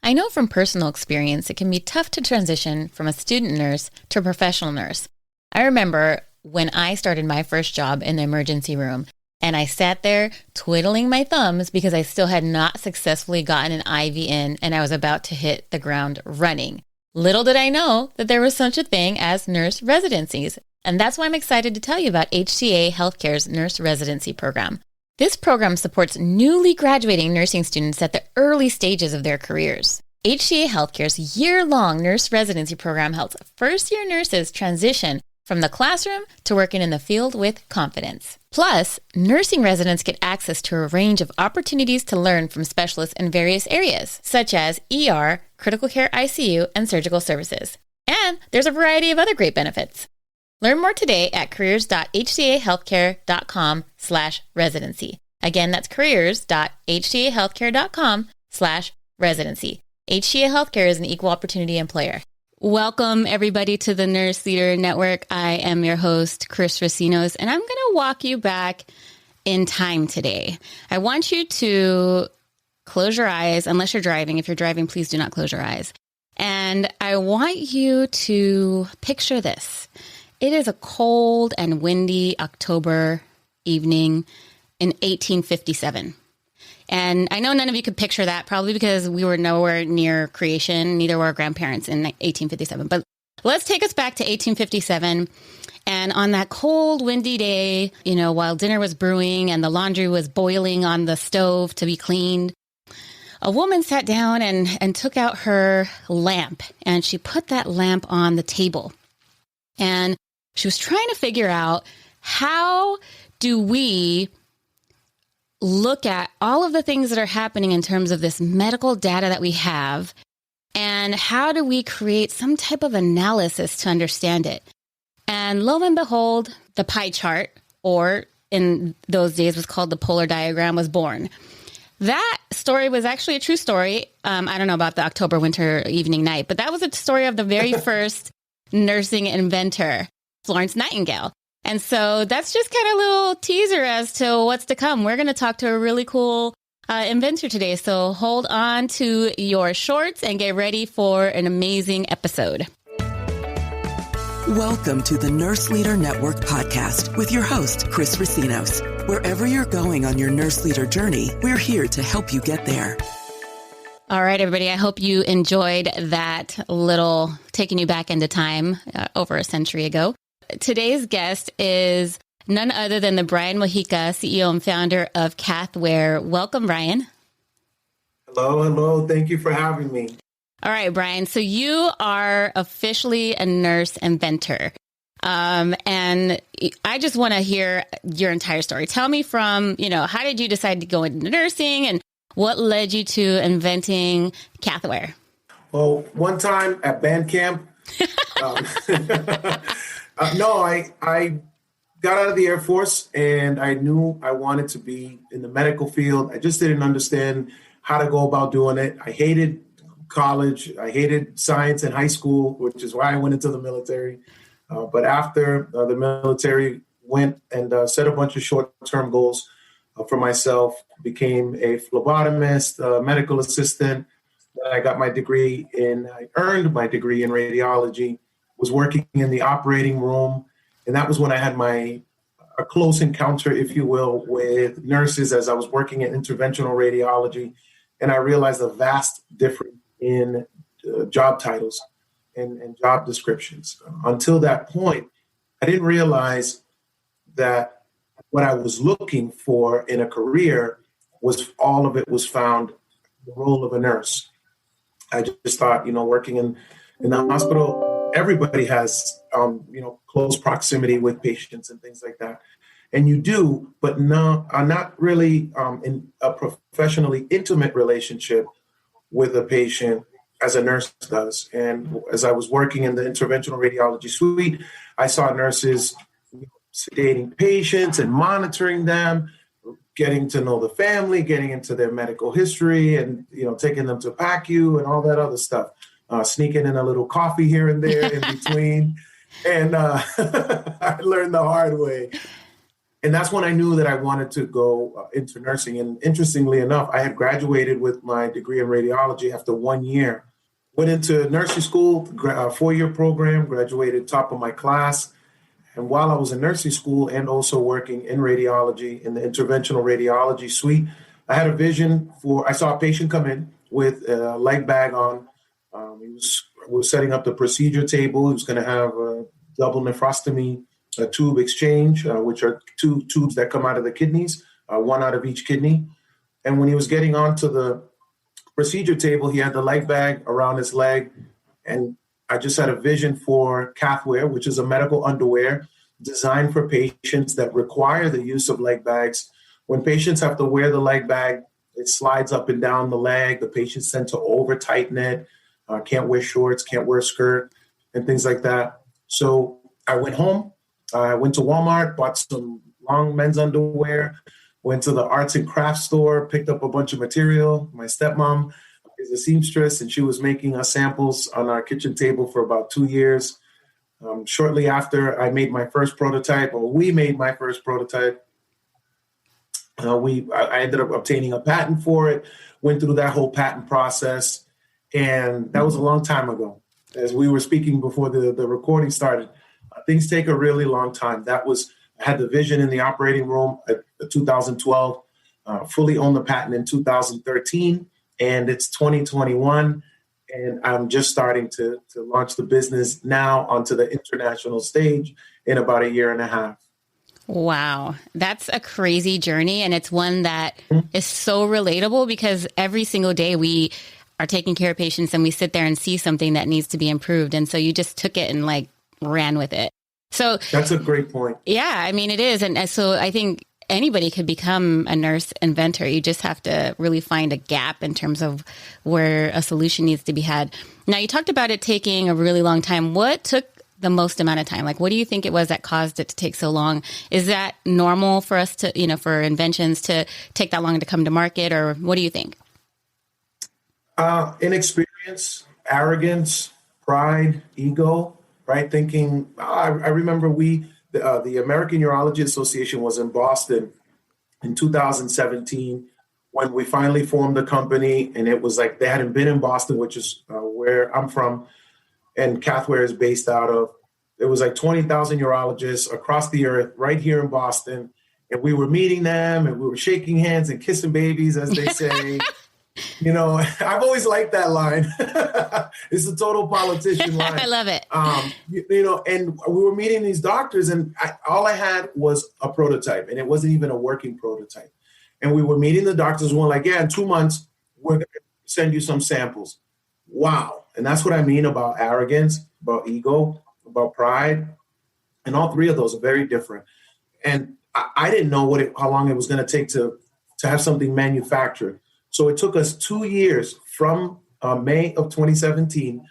I know from personal experience it can be tough to transition from a student nurse to a professional nurse. I remember when I started my first job in the emergency room, and I sat there twiddling my thumbs because I still had not successfully gotten an IV in, and I was about to hit the ground running. Little did I know that there was such a thing as nurse residencies, and that's why I'm excited to tell you about HCA Healthcare's nurse residency program. This program supports newly graduating nursing students at the early stages of their careers. HCA Healthcare's year-long nurse residency program helps first-year nurses transition from the classroom to working in the field with confidence. Plus, nursing residents get access to a range of opportunities to learn from specialists in various areas, such as ER, critical care ICU, and surgical services. And there's a variety of other great benefits. Learn more today at careers.hcahealthcare.com/residency. Again, that's careers.hcahealthcare.com/residency. HCA Healthcare is an equal opportunity employer. Welcome, everybody, to the Nurse Leader Network. I am your host, Chris Racinos, and I'm going to walk you back in time today. I want you to close your eyes, unless you're driving. If you're driving, please do not close your eyes. And I want you to picture this. It is a cold and windy October evening in 1857. And I know none of you could picture that, probably because we were nowhere near creation, neither were our grandparents in 1857. But let's take us back to 1857. And on that cold, windy day, while dinner was brewing and the laundry was boiling on the stove to be cleaned, a woman sat down and took out her lamp, and she put that lamp on the table. And she was trying to figure out, how do we look at all of the things that are happening in terms of this medical data that we have, and how do we create some type of analysis to understand it? And lo and behold, the pie chart, or in those days was called the polar diagram, was born. That story was actually a true story. I don't know about the October winter evening night, but that was a story of the very first nursing inventor, Florence Nightingale. And so that's just kind of a little teaser as to what's to come. We're going to talk to a really cool inventor today. So hold on to your shorts and get ready for an amazing episode. Welcome to the Nurse Leader Network podcast with your host, Chris Racinos. Wherever you're going on your nurse leader journey, we're here to help you get there. All right, everybody. I hope you enjoyed that little taking you back into time over a century ago. Today's guest is none other than the Brian Mohika, CEO and founder of Cathware. Welcome, Brian. Hello. Thank you for having me. All right, Brian. So you are officially a nurse inventor. And I just want to hear your entire story. Tell me from, how did you decide to go into nursing, and what led you to inventing Cathware? Well, one time at band camp, I got out of the Air Force, and I knew I wanted to be in the medical field. I just didn't understand how to go about doing it. I hated college. I hated science in high school, which is why I went into the military. But after the military, went and set a bunch of short-term goals for myself, became a phlebotomist, medical assistant. Then I got my degree I earned my degree in radiology, was working in the operating room. And that was when I had a close encounter, if you will, with nurses as I was working in interventional radiology. And I realized a vast difference in job titles and job descriptions. Until that point, I didn't realize that what I was looking for in a career all of it was found in the role of a nurse. I just thought, working in the hospital, everybody has, close proximity with patients and things like that. And you do, but not really in a professionally intimate relationship with a patient as a nurse does. And as I was working in the interventional radiology suite, I saw nurses sedating patients and monitoring them, getting to know the family, getting into their medical history, and taking them to PACU and all that other stuff, sneaking in a little coffee here and there in between. And I learned the hard way. And that's when I knew that I wanted to go into nursing. And interestingly enough, I had graduated with my degree in radiology after 1 year. Went into nursing school, 4-year program, graduated top of my class. And while I was in nursing school and also working in radiology in the interventional radiology suite, I had a vision I saw a patient come in with a leg bag on. We were setting up the procedure table. He was going to have a double nephrostomy, a tube exchange, which are two tubes that come out of the kidneys, one out of each kidney. And when he was getting onto the procedure table, he had the leg bag around his leg. And I just had a vision for cathwear, which is a medical underwear designed for patients that require the use of leg bags. When patients have to wear the leg bag, it slides up and down the leg. The patients tend to over tighten it, can't wear shorts, can't wear a skirt, and things like that. So I went home. I went to Walmart, bought some long men's underwear, went to the arts and crafts store, picked up a bunch of material. My stepmom is a seamstress, and she was making us samples on our kitchen table for about 2 years. Shortly after I made my first prototype, or we made my first prototype, I ended up obtaining a patent for it, went through that whole patent process, and that was a long time ago. As we were speaking before the recording started, things take a really long time. I had the vision in the operating room at 2012, fully owned the patent in 2013, and it's 2021, and I'm just starting to launch the business now onto the international stage in about a year and a half. Wow. That's a crazy journey. And it's one that is so relatable because every single day we are taking care of patients and we sit there and see something that needs to be improved. And so you just took it and like ran with it. So that's a great point. Yeah, I mean, it is. And so I think anybody could become a nurse inventor. You just have to really find a gap in terms of where a solution needs to be had. Now, you talked about it taking a really long time. What took the most amount of time? Like, what do you think it was that caused it to take so long? Is that normal for us to, for inventions to take that long to come to market, or what do you think? Inexperience, arrogance, pride, ego, right? Thinking, I remember the American Urology Association was in Boston in 2017 when we finally formed the company, and it was like they hadn't been in Boston, which is where I'm from, and Cathware is based out of. It was like 20,000 urologists across the earth right here in Boston. And we were meeting them and we were shaking hands and kissing babies, as they say. I've always liked that line. It's a total politician line. I love it. And we were meeting these doctors, and all I had was a prototype, and it wasn't even a working prototype. And we were meeting the doctors, and we're like, yeah, in 2 months, we're going to send you some samples. Wow. And that's what I mean about arrogance, about ego, about pride. And all three of those are very different. And I didn't know how long it was going to take to have something manufactured. So it took us 2 years from May of 2017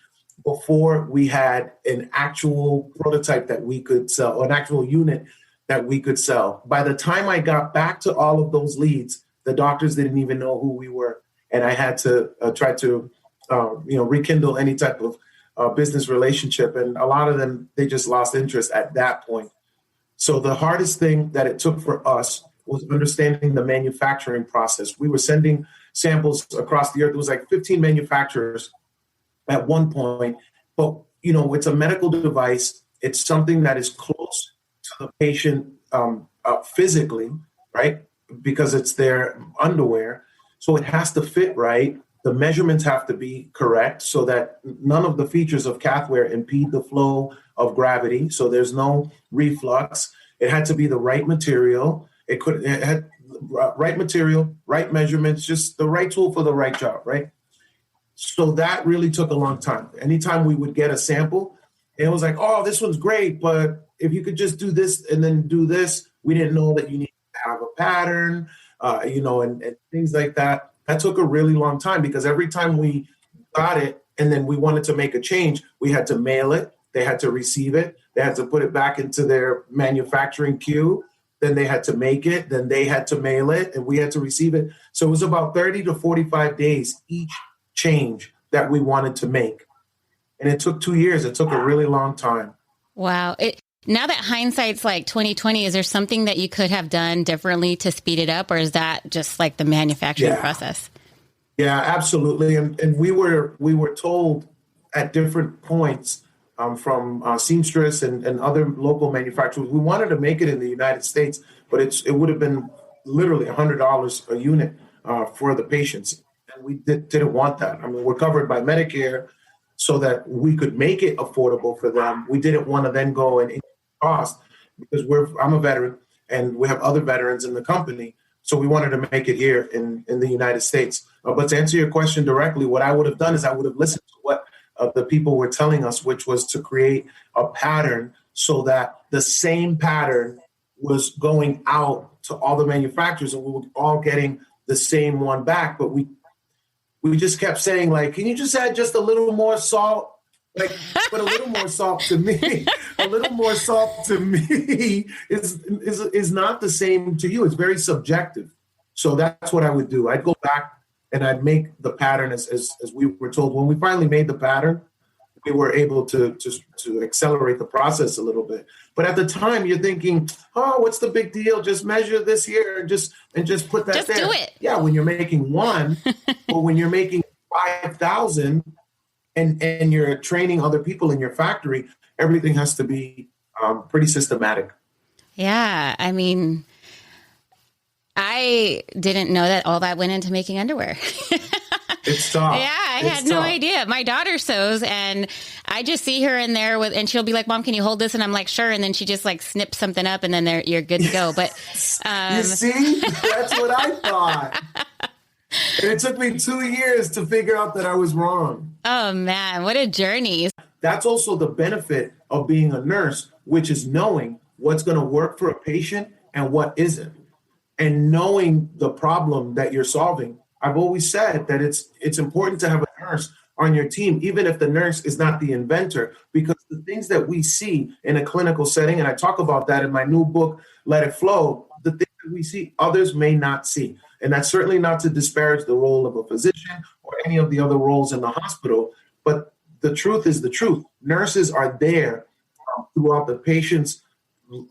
before we had an actual prototype that we could sell, or an actual unit that we could sell. By the time I got back to all of those leads, the doctors didn't even know who we were. And I had to try to rekindle any type of business relationship. And a lot of them, they just lost interest at that point. So the hardest thing that it took for us was understanding the manufacturing process. We were sending samples across the earth. It was like 15 manufacturers at one point. But, it's a medical device. It's something that is close to the patient physically, right? Because it's their underwear. So it has to fit right. The measurements have to be correct so that none of the features of cathware impede the flow of gravity. So there's no reflux. It had to be the right material. It had right material, right measurements, just the right tool for the right job, right? So that really took a long time. Anytime we would get a sample, it was like, oh, this one's great, but if you could just do this and then do this, we didn't know that you need to have a pattern, and things like that. That took a really long time because every time we got it and then we wanted to make a change, we had to mail it. They had to receive it. They had to put it back into their manufacturing queue. Then they had to make it. Then they had to mail it and we had to receive it. So it was about 30 to 45 days each change that we wanted to make. And it took 2 years. It took a really long time. Wow. Now that hindsight's like 2020, is there something that you could have done differently to speed it up, or is that just like the manufacturing process? Yeah, absolutely. And we were told at different points from seamstress and other local manufacturers, we wanted to make it in the United States, but it would have been literally $100 a unit for the patients. And we didn't want that. I mean, we're covered by Medicare so that we could make it affordable for them. We didn't want to then go and increase cost because I'm a veteran and we have other veterans in the company. So we wanted to make it here in the United States. But to answer your question directly, what I would have done is I would have listened to what the people were telling us, which was to create a pattern so that the same pattern was going out to all the manufacturers and we were all getting the same one back. But we just kept saying, like, can you just add just a little more salt? Like, but a little more salt to me, is not the same to you. It's very subjective. So that's what I would do. I'd go back and I'd make the pattern as we were told. When we finally made the pattern, we were able to accelerate the process a little bit. But at the time, you're thinking, oh, what's the big deal? Just measure this here and just put that there. Just do it. Yeah, when you're making one, or when you're making 5,000. And you're training other people in your factory, everything has to be pretty systematic. Yeah. I mean, I didn't know that all that went into making underwear. It's tough. Yeah, I had no idea. My daughter sews and I just see her in there and she'll be like, Mom, can you hold this? And I'm like, sure. And then she just like snips something up and then you're good to go. But you see, that's what I thought. And it took me 2 years to figure out that I was wrong. Oh, man, what a journey. That's also the benefit of being a nurse, which is knowing what's going to work for a patient and what isn't, and knowing the problem that you're solving. I've always said that it's important to have a nurse on your team, even if the nurse is not the inventor, because the things that we see in a clinical setting, and I talk about that in my new book, Let It Flow, the things that we see, others may not see. And that's certainly not to disparage the role of a physician or any of the other roles in the hospital. But the truth is the truth. Nurses are there throughout the patient's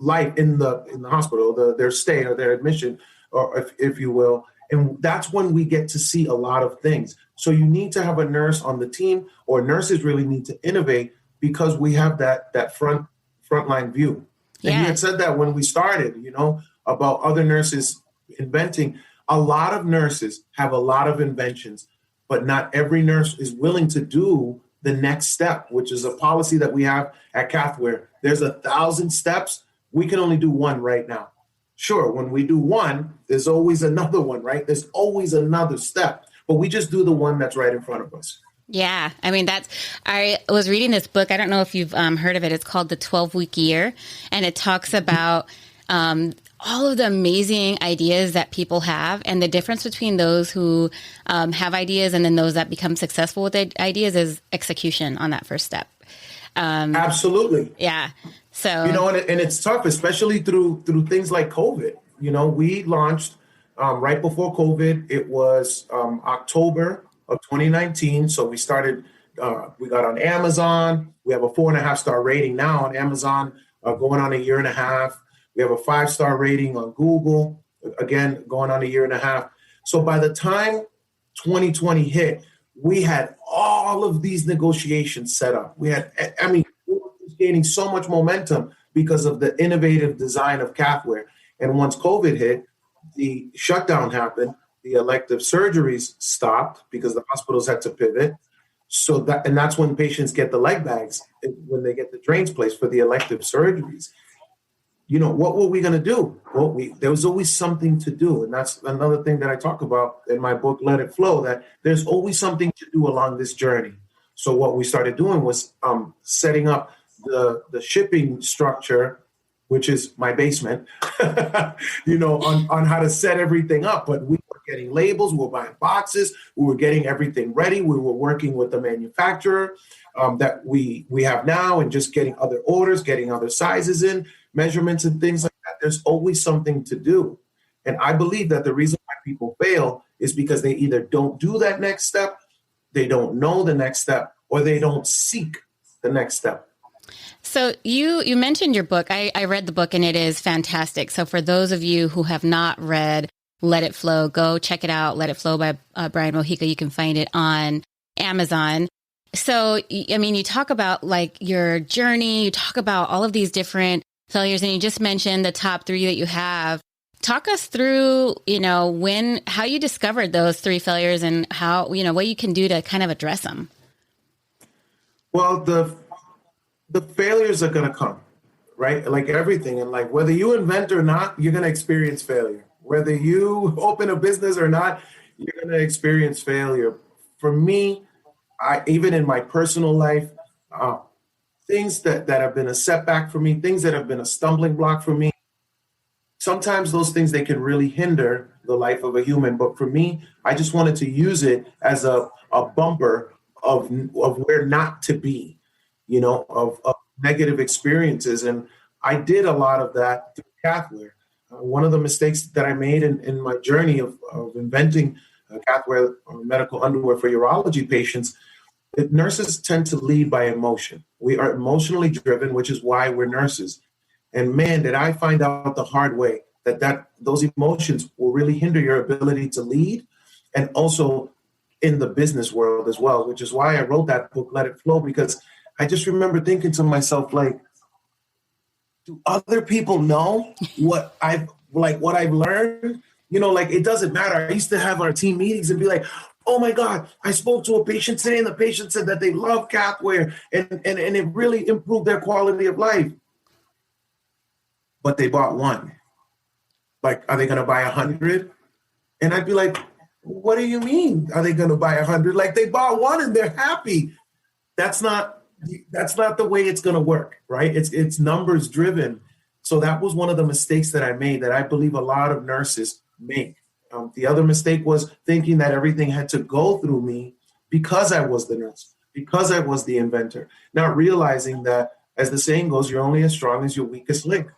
life in the hospital, their stay or their admission, or if you will. And that's when we get to see a lot of things. So you need to have a nurse on the team, or nurses really need to innovate because we have that frontline view. And you had said that when we started, about other nurses inventing. A lot of nurses have a lot of inventions, but not every nurse is willing to do the next step, which is a policy that we have at Cathware. There's 1,000 steps. We can only do one right now. Sure, when we do one, there's always another one, right? There's always another step, but we just do the one that's right in front of us. Yeah. I mean, I was reading this book. I don't know if you've heard of it. It's called The 12-Week Year. And it talks about all of the amazing ideas that people have, and the difference between those who have ideas and then those that become successful with ideas is execution on that first step. Absolutely. Yeah. So, and it's tough, especially through things like COVID. We launched right before COVID. It was October of 2019. So we started, we got on Amazon. We have a 4.5-star rating now on Amazon, going on 1.5 years. We have a 5-star rating on Google, again, going on 1.5 years. So by the time 2020 hit, we had all of these negotiations set up. We were gaining so much momentum because of the innovative design of Cathware. And once COVID hit, the shutdown happened. The elective surgeries stopped because the hospitals had to pivot. And that's when patients get the leg bags, when they get the drains placed for the elective surgeries. What were we going to do? Well, there was always something to do. And that's another thing that I talk about in my book, Let It Flow, that there's always something to do along this journey. So what we started doing was setting up the shipping structure, which is my basement, on how to set everything up. But we were getting labels, we were buying boxes, we were getting everything ready. We were working with the manufacturer that we have now and just getting other orders, getting other sizes in, measurements and things like that. There's always something to do. And I believe that the reason why people fail is because they either don't do that next step, they don't know the next step, or they don't seek the next step. So you mentioned your book. I read the book and it is fantastic. So for those of you who have not read Let It Flow, go check it out. Let It Flow by Brian Mohika. You can find it on Amazon. So, I mean, you talk about like your journey, you talk about all of these different failures, and you just mentioned the top 3 that you have. Talk us through, how you discovered those 3 failures and how, what you can do to kind of address them. Well, the failures are going to come, right? Like everything. And like whether you invent or not, you're going to experience failure. Whether you open a business or not, you're going to experience failure. For me, even in my personal life, things that have been a setback for me, things that have been a stumbling block for me, sometimes those things, they can really hinder the life of a human. But for me, I just wanted to use it as a bumper of where not to be, of negative experiences. And I did a lot of that through Cathware. One of the mistakes that I made in my journey of inventing Cathware or medical underwear for urology patients, nurses tend to lead by emotion. We are emotionally driven, which is why we're nurses. And man, did I find out the hard way that those emotions will really hinder your ability to lead, and also in the business world as well, which is why I wrote that book, Let It Flow, because I just remember thinking to myself, like, do other people know what I've learned? Like, it doesn't matter. I used to have our team meetings and be like, oh my God, I spoke to a patient today and the patient said that they love Cathware and it really improved their quality of life. But they bought one. Like, are they going to buy 100? And I'd be like, what do you mean? Are they going to buy 100? Like, they bought one and they're happy. That's not the way it's going to work, right? It's numbers driven. So that was one of the mistakes that I made that I believe a lot of nurses make. The other mistake was thinking that everything had to go through me because I was the nurse, because I was the inventor, not realizing that, as the saying goes, you're only as strong as your weakest link.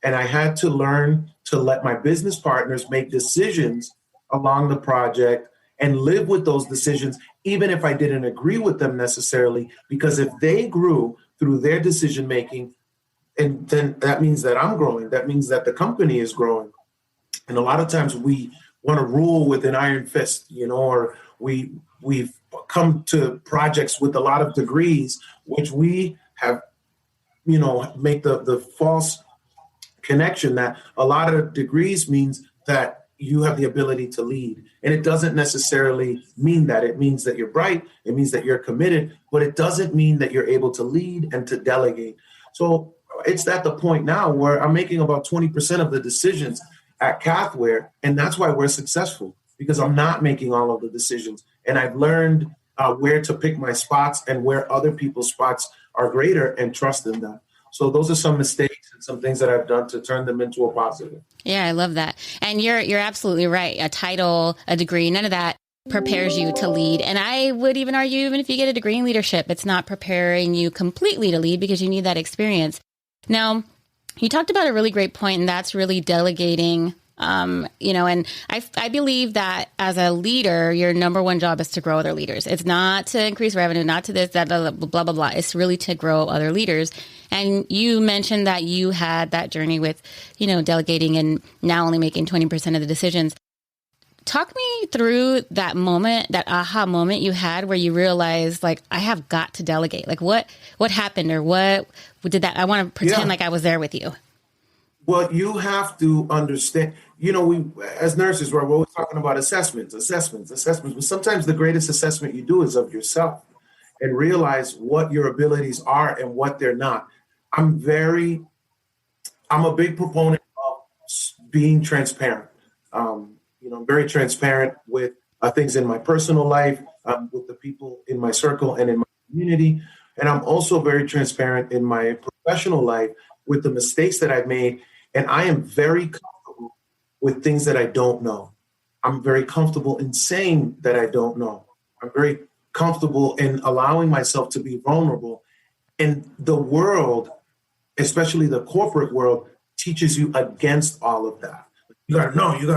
And I had to learn to let my business partners make decisions along the project and live with those decisions, even if I didn't agree with them necessarily, because if they grew through their decision making, and then that means that I'm growing. That means that the company is growing. And a lot of times we want to rule with an iron fist, or we've come to projects with a lot of degrees, which we have, make the false connection that a lot of degrees means that you have the ability to lead. And it doesn't necessarily mean that. It means that you're bright. It means that you're committed, but it doesn't mean that you're able to lead and to delegate. So it's at the point now where I'm making about 20% of the decisions at Cathware, and that's why we're successful, because I'm not making all of the decisions. And I've learned where to pick my spots and where other people's spots are greater and trust in that. So those are some mistakes and some things that I've done to turn them into a positive. Yeah, I love that. And you're absolutely right. A title, a degree, none of that prepares you to lead. And I would even argue, even if you get a degree in leadership, it's not preparing you completely to lead, because you need that experience. Now, you talked about a really great point, and that's really delegating. And I believe that as a leader, your number one job is to grow other leaders. It's not to increase revenue, not to this, that, blah, blah, blah, blah. It's really to grow other leaders. And you mentioned that you had that journey with, delegating and now only making 20% of the decisions. Talk me through that moment, that aha moment you had where you realized, like, I have got to delegate. Like, what happened, or what did that? I want to pretend like I was there with you. Well, you have to understand, we, as nurses, we're always talking about assessments. But sometimes the greatest assessment you do is of yourself, and realize what your abilities are and what they're not. I'm a big proponent of being transparent. I'm very transparent with things in my personal life, with the people in my circle and in my community. And I'm also very transparent in my professional life with the mistakes that I've made. And I am very comfortable with things that I don't know. I'm very comfortable in saying that I don't know. I'm very comfortable in allowing myself to be vulnerable. And the world, especially the corporate world, teaches you against all of that. You gotta know. You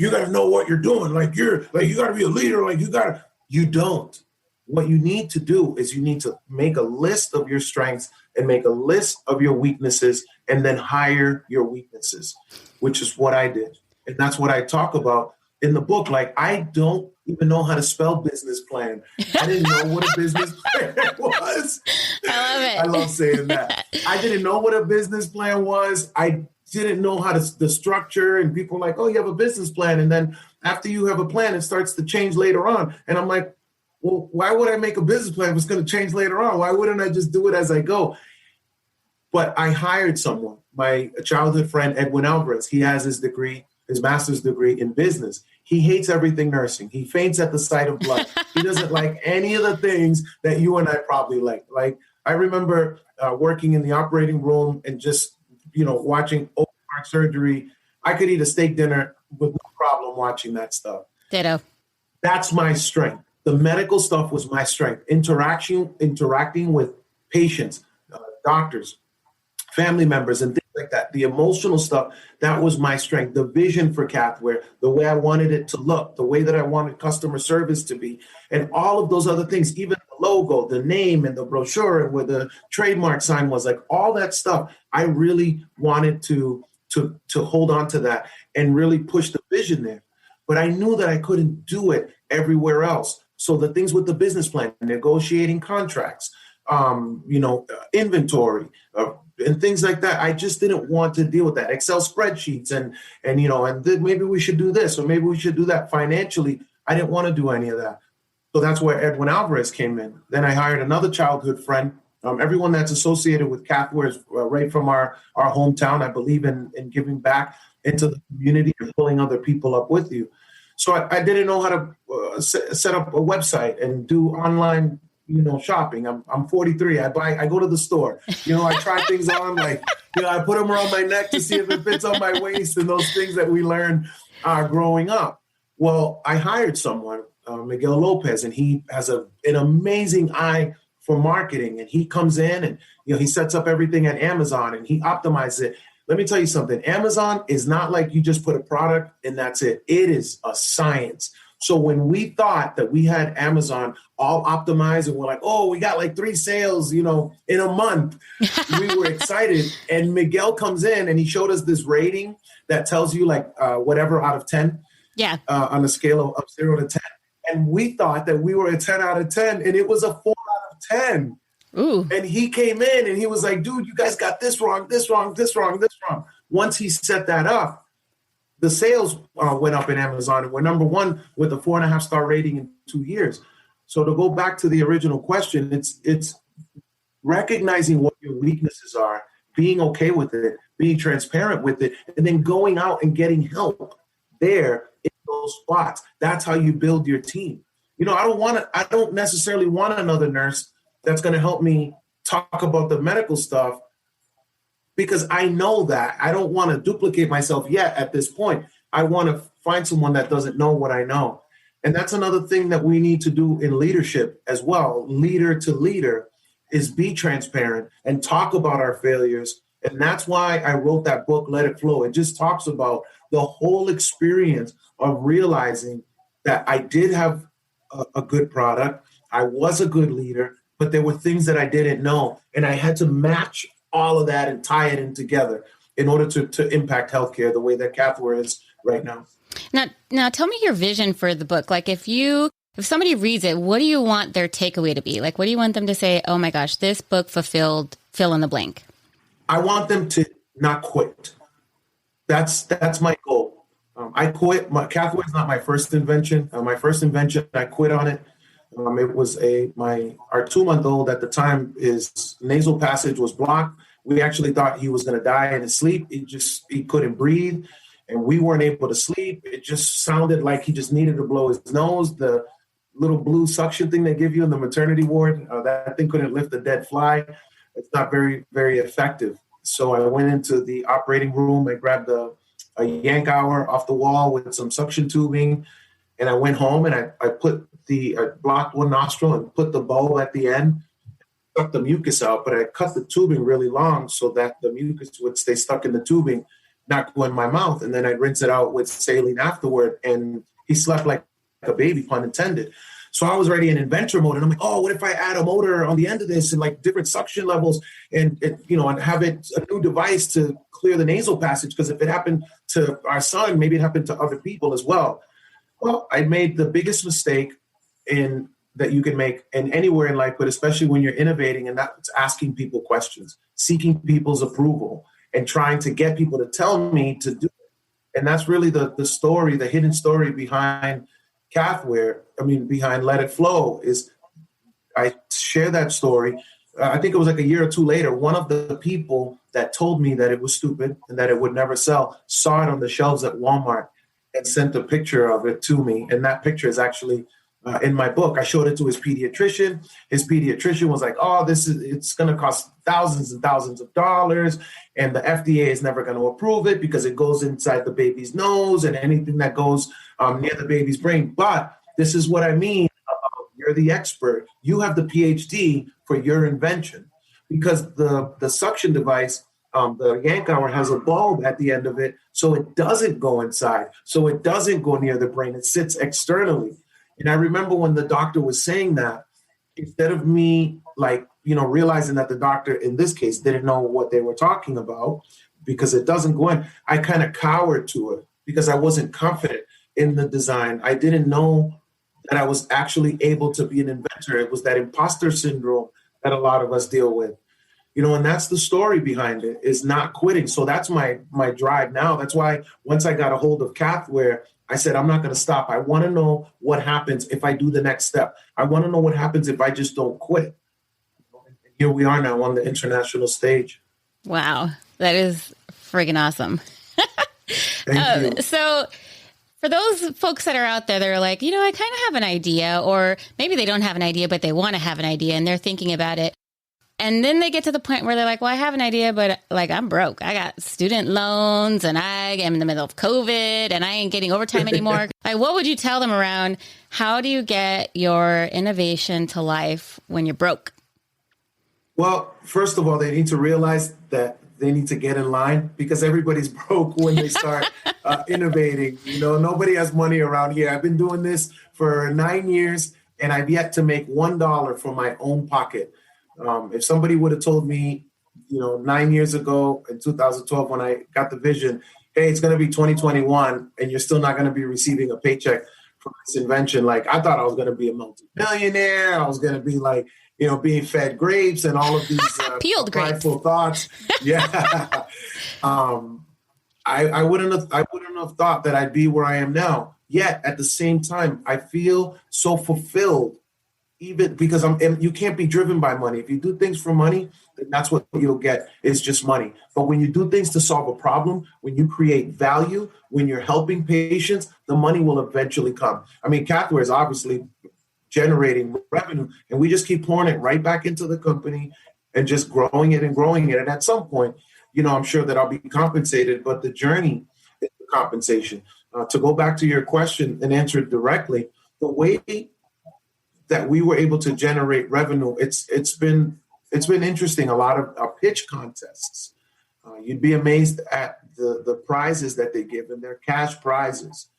gotta know what you're doing. You gotta be a leader. You don't. what you need to do is you need to make a list of your strengths and make a list of your weaknesses and then hire your weaknesses, which is what I did. And that's what I talk about in the book. Like, I don't even know how to spell business plan. I didn't know what a business plan was. I love it. I love saying that. I didn't know what a business plan was. I didn't know how to the structure, and people are like, oh, you have a business plan. And then after you have a plan, it starts to change later on. And I'm like, well, why would I make a business plan if it's going to change later on? Why wouldn't I just do it as I go? But I hired someone, my childhood friend, Edwin Alvarez. He has his degree, his master's degree in business. He hates everything nursing. He faints at the sight of blood. He doesn't like any of the things that you and I probably like. Like, I remember working in the operating room and just, watching open heart surgery. I could eat a steak dinner with no problem watching that stuff. Ditto. That's my strength. The medical stuff was my strength. Interacting with patients, doctors, family members, and things like that. The emotional stuff, that was my strength. The vision for Cathware, the way I wanted it to look, the way that I wanted customer service to be, and all of those other things, even the logo, the name, and the brochure, and where the trademark sign was, like all that stuff. I really wanted to hold on to that and really push the vision there. But I knew that I couldn't do it everywhere else. So the things with the business plan, negotiating contracts, inventory, and things like that, I just didn't want to deal with that. Excel spreadsheets and maybe we should do this or maybe we should do that. Financially, I didn't want to do any of that. So that's where Edwin Alvarez came in. Then I hired another childhood friend. Everyone that's associated with Cathware is right from our hometown. I believe in giving back into the community and pulling other people up with you. So I didn't know how to set up a website and do online, shopping. I'm 43. I go to the store. I try things on, like, I put them around my neck to see if it fits on my waist and those things that we learned growing up. Well, I hired someone, Miguel Lopez, and he has an amazing eye for marketing. And he comes in and, he sets up everything at Amazon and he optimizes it. Let me tell you something. Amazon is not like you just put a product and that's it. It is a science. So when we thought that we had Amazon all optimized and we're like, oh, we got like 3 sales, in a month, we were excited. And Miguel comes in and he showed us this rating that tells you like whatever out of 10 on a scale of 0 to 10. And we thought that we were a 10 out of 10 and it was a 4 out of 10. Ooh. And he came in and he was like, dude, you guys got this wrong, this wrong, this wrong, this wrong. Once he set that up, the sales went up in Amazon and we're number 1 with a 4.5-star rating in 2 years. So to go back to the original question, it's recognizing what your weaknesses are, being okay with it, being transparent with it, and then going out and getting help there in those spots. That's how you build your team. I don't necessarily want another nurse that's going to help me talk about the medical stuff because I know that I don't want to duplicate myself yet at this point. I want to find someone that doesn't know what I know. And that's another thing that we need to do in leadership as well. Leader to leader is be transparent and talk about our failures. And that's why I wrote that book, Let It Flow. It just talks about the whole experience of realizing that I did have a good product. I was a good leader, but there were things that I didn't know. And I had to match all of that and tie it in together in order to impact healthcare the way that Cathware is right now. Now tell me your vision for the book. Like if somebody reads it, what do you want their takeaway to be? Like, what do you want them to say? Oh my gosh, this book fulfilled fill in the blank. I want them to not quit. That's my goal. I quit. Cathware is not my first invention. My first invention, I quit on it. It was our 2-month-old at the time, his nasal passage was blocked. We actually thought he was going to die in his sleep. He couldn't breathe and we weren't able to sleep. It just sounded like he just needed to blow his nose. The little blue suction thing they give you in the maternity ward, that thing couldn't lift a dead fly. It's not very, very effective. So I went into the operating room. I grabbed a yank hour off the wall with some suction tubing. And I went home and I blocked one nostril and put the bulb at the end, sucked the mucus out, but I cut the tubing really long so that the mucus would stay stuck in the tubing, not go in my mouth. And then I'd rinse it out with saline afterward. And he slept like a baby, pun intended. So I was already in inventor mode, and I'm like, oh, what if I add a motor on the end of this and like different suction levels, and and have it a new device to clear the nasal passage? Because if it happened to our son, maybe it happened to other people as well. Well, I made the biggest mistake in that you can make in anywhere in life, but especially when you're innovating, and that's asking people questions, seeking people's approval, and trying to get people to tell me to do it. And that's really the story, the hidden story behind behind Let It Flow, is I share that story. I think it was like a year or two later, one of the people that told me that it was stupid and that it would never sell saw it on the shelves at Walmart and sent a picture of it to me. And that picture is actually in my book. I showed it to his pediatrician. His pediatrician was like, oh, it's going to cost thousands and thousands of dollars. And the FDA is never going to approve it because it goes inside the baby's nose and anything that goes near the baby's brain. But this is what I mean. You're the expert. You have the PhD for your invention, because the suction device, the Yankauer, has a bulb at the end of it, so it doesn't go inside, so it doesn't go near the brain. It sits externally. And I remember when the doctor was saying that, instead of me realizing that the doctor in this case didn't know what they were talking about because it doesn't go in, I kind of cowered to it because I wasn't confident in the design. I didn't know that I was actually able to be an inventor. It was that imposter syndrome that a lot of us deal with, and that's the story behind it, is not quitting. So that's my drive now. That's why once I got a hold of Cathware, I said, I'm not going to stop. I want to know what happens if I do the next step. I want to know what happens if I just don't quit. And here we are now on the international stage. Wow. That is friggin' awesome. Thank you. So for those folks that are out there, they're like, I kind of have an idea, or maybe they don't have an idea, but they want to have an idea and they're thinking about it. And then they get to the point where they're like, well, I have an idea, but I'm broke. I got student loans and I am in the middle of COVID and I ain't getting overtime anymore. What would you tell them around how do you get your innovation to life when you're broke? Well, first of all, they need to realize that they need to get in line, because everybody's broke when they start innovating. Nobody has money around here. I've been doing this for 9 years and I've yet to make $1 from my own pocket. If somebody would have told me, 9 years ago in 2012, when I got the vision, hey, it's going to be 2021 and you're still not going to be receiving a paycheck from this invention. I thought I was going to be a multi-millionaire. I was going to be being fed grapes and all of these peeled prideful thoughts. Yeah. I wouldn't have thought that I'd be where I am now. Yet at the same time, I feel so fulfilled, even because you can't be driven by money. If you do things for money, then that's what you'll get, is just money. But when you do things to solve a problem, when you create value, when you're helping patients, the money will eventually come. Cathware is obviously generating revenue, and we just keep pouring it right back into the company and just growing it and growing it. And at some point, I'm sure that I'll be compensated, but the journey is the compensation. To go back to your question and answer it directly, the way that we were able to generate revenue, it's been interesting. A lot of pitch contests. You'd be amazed at the prizes that they give, and they're cash prizes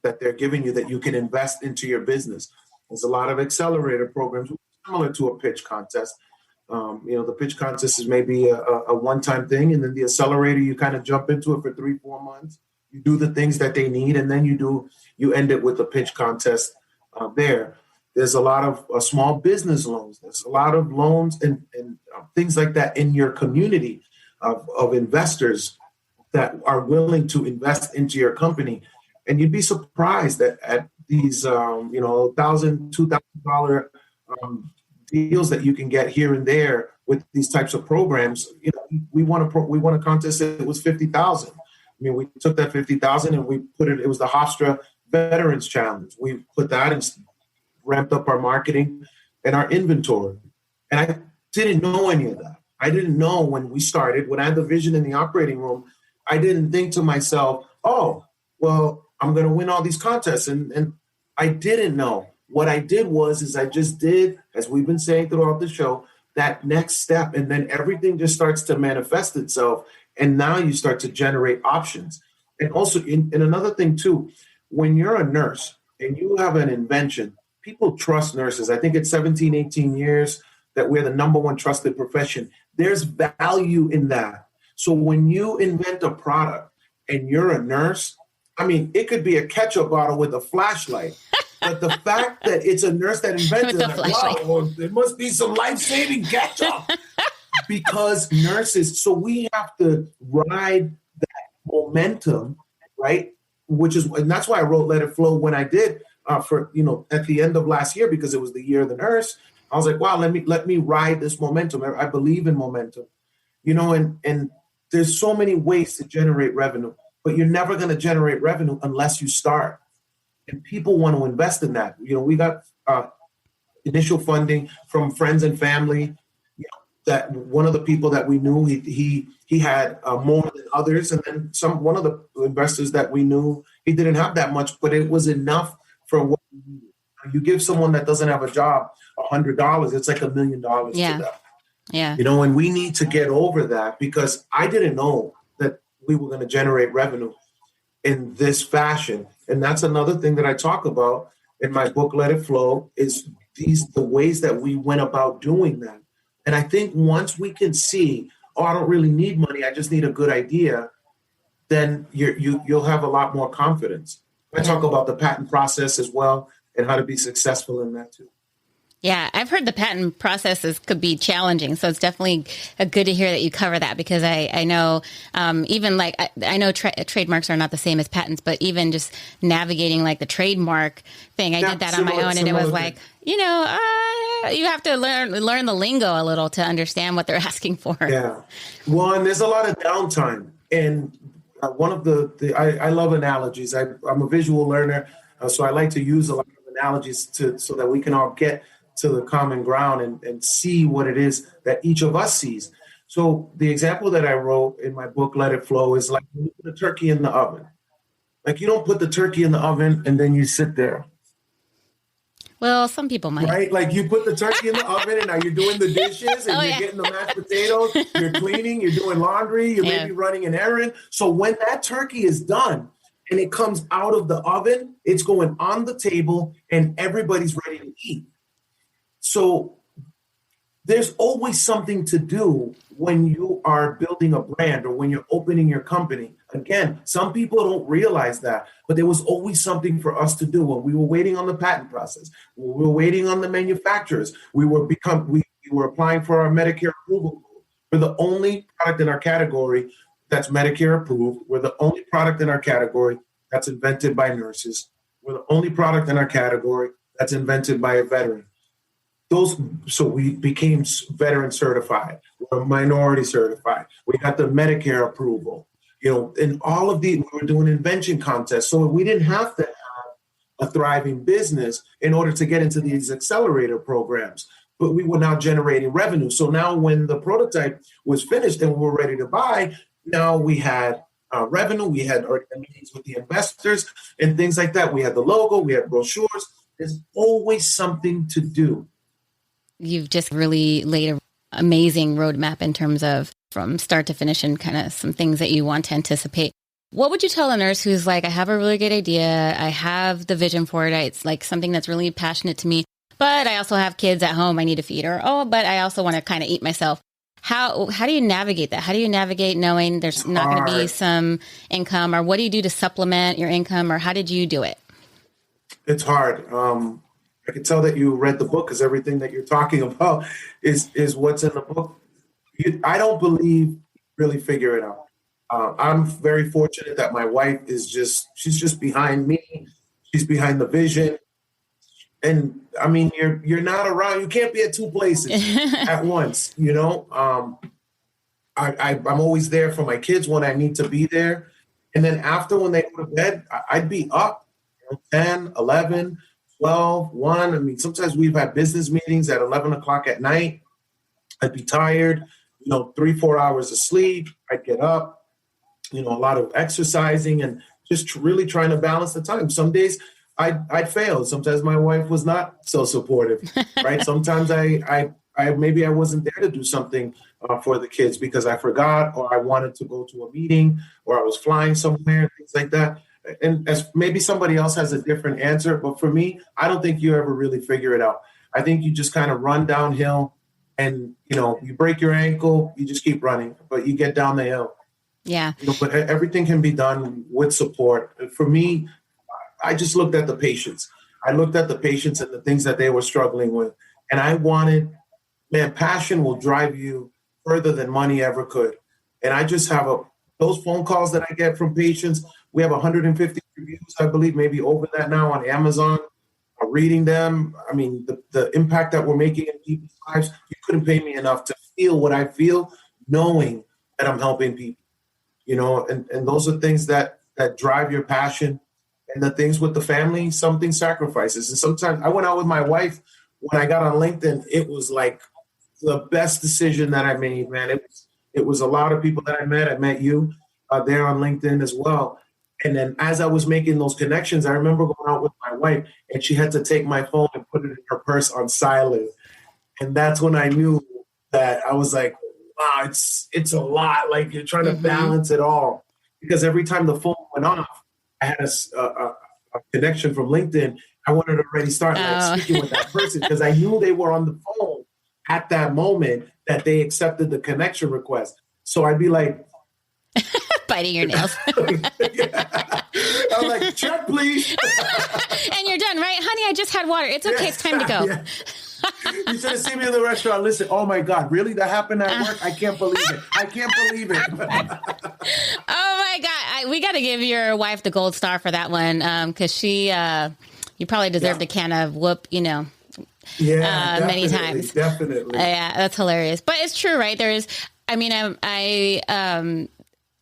that they're giving you that you can invest into your business. There's a lot of accelerator programs similar to a pitch contest. The pitch contest is maybe a one-time thing, and then the accelerator, you kind of jump into it for 3-4 months. You do the things that they need, and then you end it with a pitch contest there. There's a lot of small business loans. There's a lot of loans and things like that in your community of investors that are willing to invest into your company. And you'd be surprised that at these, $1,000, $2,000 deals that you can get here and there with these types of programs. We won a contest that was $50,000. We took that $50,000 and we put it. It was the Hofstra Veterans Challenge. We put that and ramped up our marketing and our inventory. And I didn't know any of that. I didn't know when we started, when I had the vision in the operating room, I didn't think to myself, oh, well, I'm going to win all these contests. And I didn't know. What I did is I just did, as we've been saying throughout the show, that next step. And then everything just starts to manifest itself. And now you start to generate options. And also, in another thing too, when you're a nurse and you have an invention, people trust nurses. I think it's 17, 18 years that we're the number one trusted profession. There's value in that. So when you invent a product and you're a nurse, I mean, it could be a ketchup bottle with a flashlight. But the fact that it's a nurse that invented it, like, wow, well, there must be some life-saving ketchup. Because nurses, so we have to ride that momentum, right? And that's why I wrote Let It Flow when I did for, at the end of last year, because it was the year of the nurse. I was like, wow, let me ride this momentum. I believe in momentum, and there's so many ways to generate revenue, but you're never going to generate revenue unless you start. And people want to invest in that. We got initial funding from friends and family. That one of the people that we knew, he had more than others, and then one of the investors that we knew, he didn't have that much, but it was enough for what we needed. You give someone that doesn't have a job $100, it's like $1 million to them. Yeah. And we need to get over that, because I didn't know that we were going to generate revenue in this fashion. And that's another thing that I talk about in my book, Let It Flow, is the ways that we went about doing that. And I think once we can see, I don't really need money, I just need a good idea, then you'll have a lot more confidence. I talk about the patent process as well and how to be successful in that too. Yeah, I've heard the patent processes could be challenging. So it's definitely good to hear that you cover that, because I know even like I know trademarks are not the same as patents, but even just navigating like the trademark thing, I did that on my own, and it was like, you have to learn the lingo a little to understand what they're asking for. Yeah. Well, and there's a lot of downtime. And one of I love analogies. I'm a visual learner, so I like to use a lot of analogies so that we can all get to the common ground and see what it is that each of us sees. So the example that I wrote in my book, Let It Flow, is like when you put a turkey in the oven. Like, you don't put the turkey in the oven and then you sit there. Well, some people might. Right? Like, you put the turkey in the oven and now you're doing the dishes and you're getting the mashed potatoes, you're cleaning, you're doing laundry, you're maybe running an errand. So when that turkey is done and it comes out of the oven, it's going on the table and everybody's ready to eat. So there's always something to do when you are building a brand or when you're opening your company. Again, some people don't realize that, but there was always something for us to do when we were waiting on the patent process. When we were waiting on the manufacturers. We were applying for our Medicare approval. We're the only product in our category that's Medicare approved. We're the only product in our category that's invented by nurses. We're the only product in our category that's invented by a veteran. So we became veteran certified. We're minority certified. We got the Medicare approval, and all of we were doing invention contests. So we didn't have to have a thriving business in order to get into these accelerator programs, but we were now generating revenue. So now when the prototype was finished and we were ready to buy, now we had revenue. We had meetings with the investors and things like that. We had the logo, we had brochures. There's always something to do. You've just really laid an amazing roadmap in terms of from start to finish and kind of some things that you want to anticipate. What would you tell a nurse who's like, I have a really good idea, I have the vision for it, it's like something that's really passionate to me, but I also have kids at home I need to feed, or, but I also want to kind of eat myself. How do you navigate that? How do you navigate knowing there's not going to be some income, or what do you do to supplement your income, or how did you do it? It's hard. I can tell that you read the book, because everything that you're talking about is what's in the book. I don't believe you really figure it out. I'm very fortunate that my wife she's just behind me. She's behind the vision. And I mean, you're not around. You can't be at two places at once, I'm always there for my kids when I need to be there. And then after, when they go to bed, I'd be up 10, 11, 12, 1. I mean, sometimes we've had business meetings at 11 o'clock at night. I'd be tired, 3-4 hours of sleep. I'd get up, a lot of exercising and just really trying to balance the time. Some days I'd fail. Sometimes my wife was not so supportive, right? Sometimes I maybe I wasn't there to do something for the kids because I forgot, or I wanted to go to a meeting, or I was flying somewhere, things like that. And as maybe somebody else has a different answer, but for me, I don't think you ever really figure it out. I think you just kind of run downhill and, you break your ankle, you just keep running, but you get down the hill. Yeah. But everything can be done with support. For me, I just looked at the patients. I looked at the patients and the things that they were struggling with. And I wanted, man, passion will drive you further than money ever could. And I just have those phone calls that I get from patients. We have 150 reviews, I believe, maybe over that now on Amazon. Reading them. I mean, the impact that we're making in people's lives, you couldn't pay me enough to feel what I feel, knowing that I'm helping people, and those are things that drive your passion. And the things with the family, something sacrifices. And sometimes I went out with my wife when I got on LinkedIn. It was like the best decision that I made, man. It was a lot of people that I met. I met you there on LinkedIn as well. And then as I was making those connections, I remember going out with my wife and she had to take my phone and put it in her purse on silent. And that's when I knew that I was like, wow, it's a lot. Like you're trying to balance it all. Because every time the phone went off, I had a connection from LinkedIn. I wanted to already start speaking with that person because I knew they were on the phone at that moment that they accepted the connection request. So I'd be like, biting your nails. Yeah. I'm like, check, please. And you're done, right? Honey, I just had water. It's okay. Yeah. It's time to go. Yeah. You should have seen me in the restaurant. Listen, oh my God, really? That happened at work? I can't believe it. I can't believe it. Oh my God. We got to give your wife the gold star for that one. Cause she, you probably deserved a can of whoop, many times. Definitely. Yeah, that's hilarious. But it's true, right? I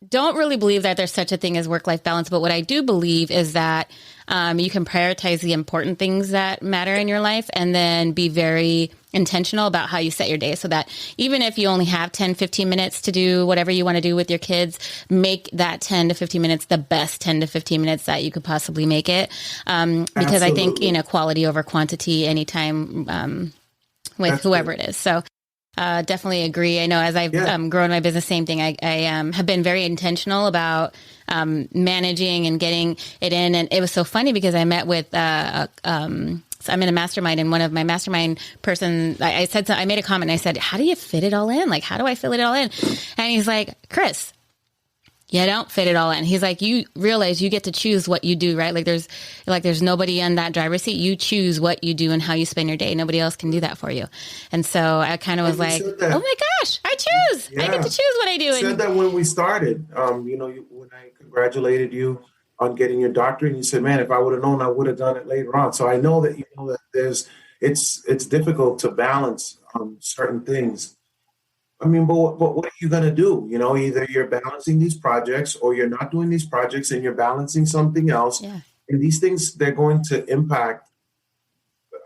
don't really believe that there's such a thing as work-life balance. But what I do believe is that you can prioritize the important things that matter in your life and then be very intentional about how you set your day so that even if you only have 10, 15 minutes to do whatever you want to do with your kids, make that 10 to 15 minutes the best 10 to 15 minutes that you could possibly make it. Because I think, quality over quantity anytime with whoever it is. So definitely agree. I know as I've grown my business, same thing. I have been very intentional about managing and getting it in. And it was so funny because I met with, so I'm in a mastermind and one of my mastermind person, I made a comment and I said, how do you fit it all in? Like, how do I fill it all in? And he's like, Chris, you don't fit it all in. He's like, you realize you get to choose what you do, right? Like there's nobody in that driver's seat. You choose what you do and how you spend your day. Nobody else can do that for you. And so I kind of was like, oh my gosh, I choose. Yeah. I get to choose what I do. You said that when we started, when I congratulated you on getting your doctorate, and you said, man, if I would have known, I would have done it later on. So I know that, that it's difficult to balance certain things. I mean, but what are you going to do? Either you're balancing these projects or you're not doing these projects and you're balancing something else. Yeah. And these things, they're going to impact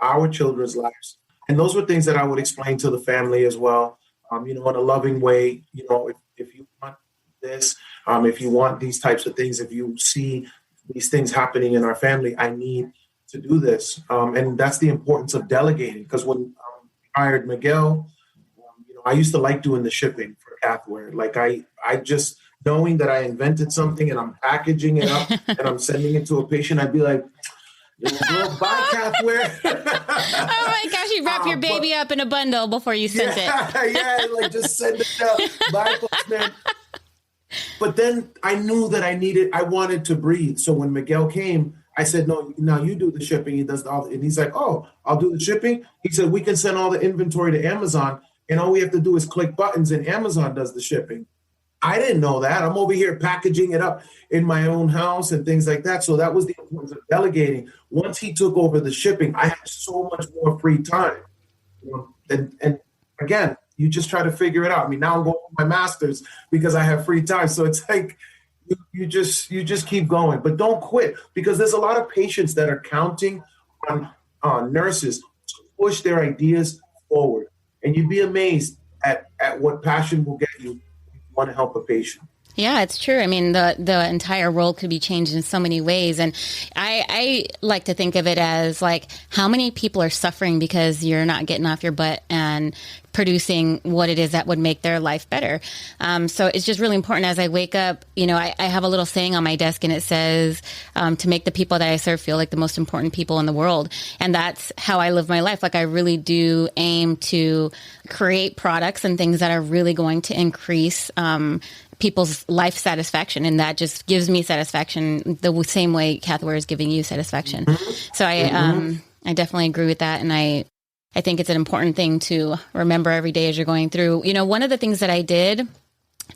our children's lives. And those were things that I would explain to the family as well, in a loving way. If you want this, if you want these types of things, if you see these things happening in our family, I need to do this. And that's the importance of delegating. Because when I hired Miguel, I used to like doing the shipping for Cathware. Like I just knowing that I invented something and I'm packaging it up and I'm sending it to a patient, I'd be like, buy Cathware. Oh my gosh, you wrap your baby up in a bundle before you sent it. Yeah, like just send it out. Bye, man. But then I knew that I wanted to breathe. So when Miguel came, I said, no, now you do the shipping. He does and he's like, oh, I'll do the shipping. He said, we can send all the inventory to Amazon. And all we have to do is click buttons and Amazon does the shipping. I didn't know that. I'm over here packaging it up in my own house and things like that. So that was the importance of delegating. Once he took over the shipping, I had so much more free time. And again, you just try to figure it out. I mean, now I'm going for my master's because I have free time. So it's like you just keep going. But don't quit, because there's a lot of patients that are counting on nurses to push their ideas forward. And you'd be amazed at what passion will get you if you want to help a patient. Yeah, it's true. I mean, the entire world could be changed in so many ways. And I like to think of it as like, how many people are suffering because you're not getting off your butt and producing what it is that would make their life better. So it's just really important as I wake up, I have a little saying on my desk and it says, to make the people that I serve feel like the most important people in the world. And that's how I live my life. Like I really do aim to create products and things that are really going to increase, people's life satisfaction, and that just gives me satisfaction the same way Cathware is giving you satisfaction. So I definitely agree with that, and I think it's an important thing to remember every day as you're going through. One of the things that I did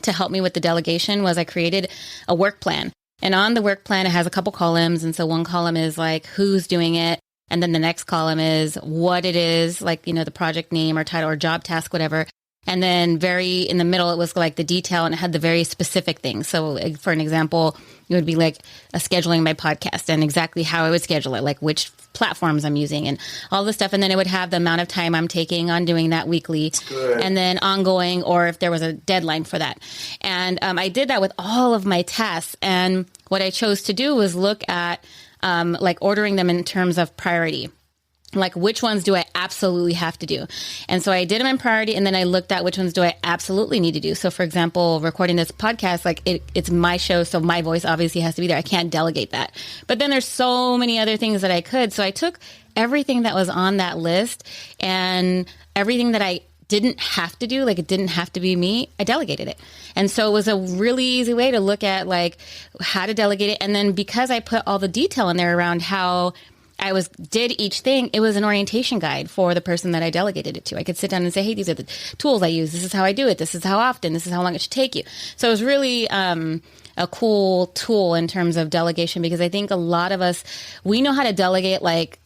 to help me with the delegation was I created a work plan, and on the work plan it has a couple columns, and so one column is like who's doing it, and then the next column is what it is, like the project name or title or job task, whatever. And then very in the middle, it was like the detail and it had the very specific things. So for an example, it would be like scheduling my podcast and exactly how I would schedule it, like which platforms I'm using and all this stuff. And then it would have the amount of time I'm taking on doing that weekly and then ongoing, or if there was a deadline for that. And I did that with all of my tasks. And what I chose to do was look at like ordering them in terms of priority. Like which ones do I absolutely have to do? And so I did them in priority, and then I looked at which ones do I absolutely need to do. So for example, recording this podcast, like it's my show, so my voice obviously has to be there. I can't delegate that. But then there's so many other things that I could. So I took everything that was on that list and everything that I didn't have to do, like it didn't have to be me, I delegated it. And so it was a really easy way to look at like how to delegate it. And then because I put all the detail in there around how I did each thing, it was an orientation guide for the person that I delegated it to. I could sit down and say, hey, these are the tools I use. This is how I do it. This is how often. This is how long it should take you. So it was really a cool tool in terms of delegation, because I think a lot of us, we know how to delegate like,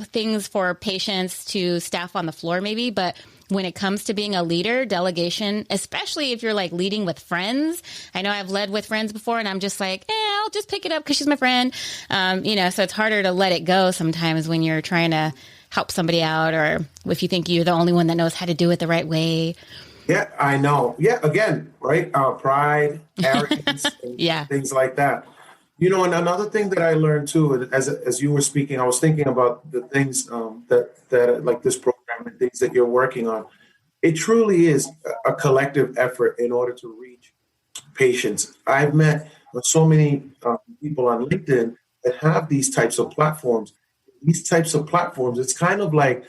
things for patients to staff on the floor maybe, but when it comes to being a leader, delegation, especially if you're like leading with friends. I know I've led with friends before and I'm just like, I'll just pick it up because she's my friend. So it's harder to let it go sometimes when you're trying to help somebody out, or if you think you're the only one that knows how to do it the right way. Yeah, I know. Yeah, again, right? Pride, arrogance, and things like that. And another thing that I learned too, as you were speaking, I was thinking about the things that like this program and things that you're working on. It truly is a collective effort in order to reach patients. I've met so many people on LinkedIn that have these types of platforms. These types of platforms, it's kind of like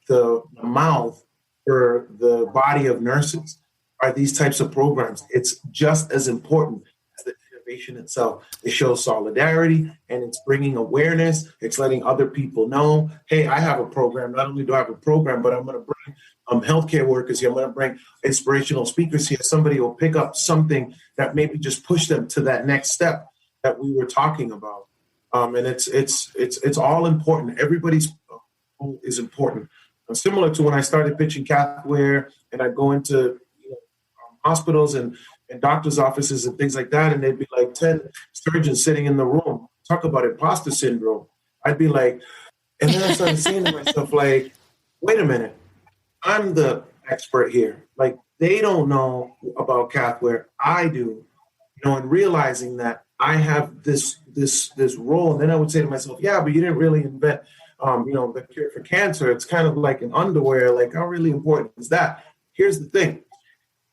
the mouth for the body of nurses are these types of programs. It's just as important as the innovation itself. It shows solidarity and it's bringing awareness. It's letting other people know, hey, I have a program. Not only do I have a program, but I'm going to bring healthcare workers here. I'm going to bring inspirational speakers here. Somebody will pick up something that maybe just push them to that next step that we were talking about. And it's all important. Everybody's role is important. Similar to when I started pitching Cathware, and I go into hospitals and doctors' offices and things like that, and they'd be like 10 surgeons sitting in the room. Talk about imposter syndrome. I'd be like, and then I started saying to myself, like, wait a minute, I'm the expert here. Like, they don't know about Cathware. I do, and realizing that I have this role. And then I would say to myself, yeah, but you didn't really invent the cure for cancer. It's kind of like an underwear. Like, how really important is that? Here's the thing.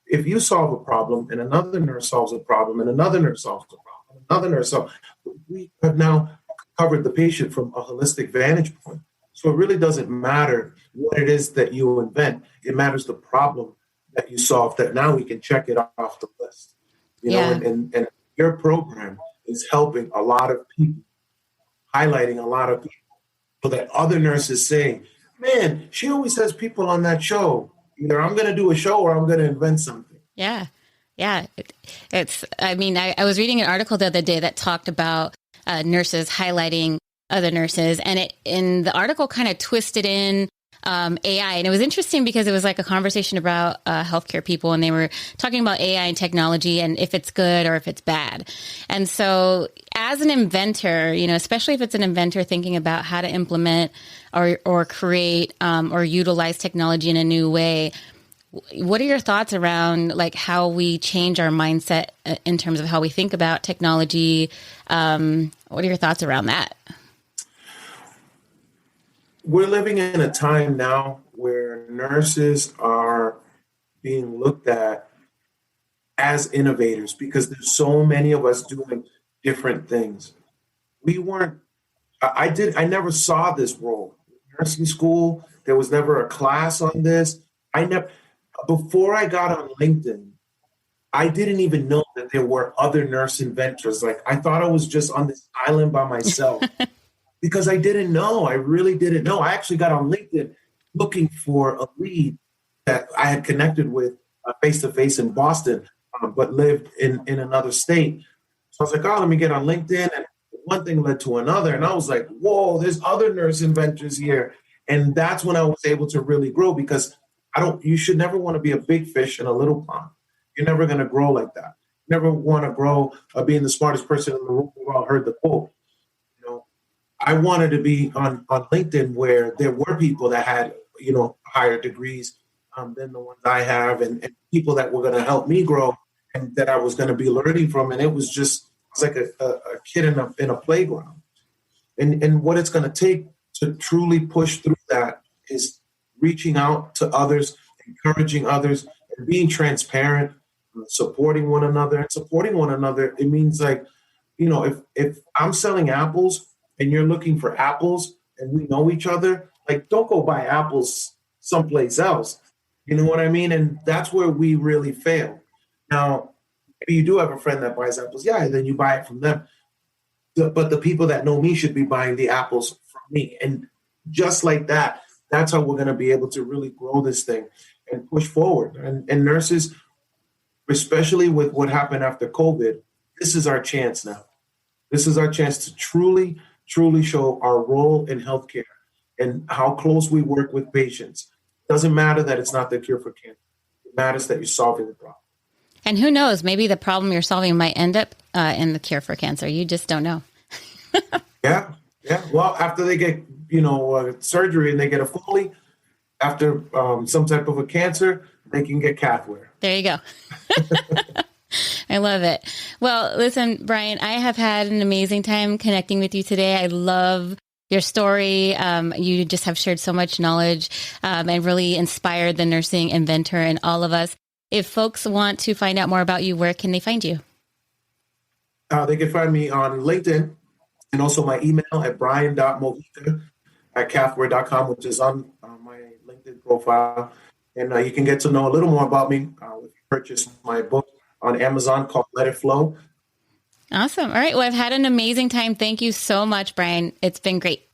If you solve a problem and another nurse solves a problem and another nurse solves a problem, another nurse solves, we have now covered the patient from a holistic vantage point. So it really doesn't matter what it is that you invent. It matters the problem that you solve, that now we can check it off the list. And your program is helping a lot of people, highlighting a lot of people, so that other nurses say, man, she always has people on that show. Either I'm going to do a show or I'm going to invent something. Yeah. Yeah. I was reading an article the other day that talked about nurses highlighting other nurses, and in the article kind of twisted in AI. And it was interesting because it was like a conversation about healthcare people, and they were talking about AI and technology and if it's good or if it's bad. And so as an inventor, especially if it's an inventor thinking about how to implement or create or utilize technology in a new way, What are your thoughts around like how we change our mindset in terms of how we think about technology? What are your thoughts around that? We're living in a time now where nurses are being looked at as innovators because there's so many of us doing different things. We weren't, I never saw this role. Nursing school, there was never a class on this. I never, before I got on LinkedIn, I didn't even know that there were other nurse inventors. Like I thought I was just on this island by myself because I didn't know. I really didn't know. I actually got on LinkedIn looking for a lead that I had connected with face to face in Boston, but lived in another state. So I was like, oh, let me get on LinkedIn. And one thing led to another. And I was like, whoa, there's other nurse inventors here. And that's when I was able to really grow because you should never want to be a big fish in a little pond. You're never going to grow like that. You never want to grow being the smartest person in the room. We've all heard the quote. You know, I wanted to be on LinkedIn where there were people that had, higher degrees than the ones I have and people that were going to help me grow and that I was going to be learning from. And it was like a kid in a playground. And what it's going to take to truly push through that is reaching out to others, encouraging others, and being transparent, supporting one another. And supporting one another, it means like, if I'm selling apples and you're looking for apples and we know each other, like don't go buy apples someplace else. You know what I mean? And that's where we really fail. Now, maybe you do have a friend that buys apples. Yeah, then you buy it from them. But the people that know me should be buying the apples from me. And just like that, that's how we're going to be able to really grow this thing and push forward. And nurses, especially with what happened after COVID, this is our chance now. This is our chance to truly, truly show our role in healthcare and how close we work with patients. It doesn't matter that it's not the cure for cancer. It matters that you're solving the problem. And who knows, maybe the problem you're solving might end up in the cure for cancer. You just don't know. Yeah. Well, after they get, surgery and they get a Foley, after some type of a cancer, they can get catheter. There you go. I love it. Well, listen, Brian, I have had an amazing time connecting with you today. I love your story. You just have shared so much knowledge and really inspired the nursing inventor and all of us. If folks want to find out more about you, where can they find you? They can find me on LinkedIn and also my email at brian.mohika@cathware.com, which is on my LinkedIn profile. And you can get to know a little more about me if you purchase my book on Amazon called Let It Flow. Awesome. All right. Well, I've had an amazing time. Thank you so much, Brian. It's been great.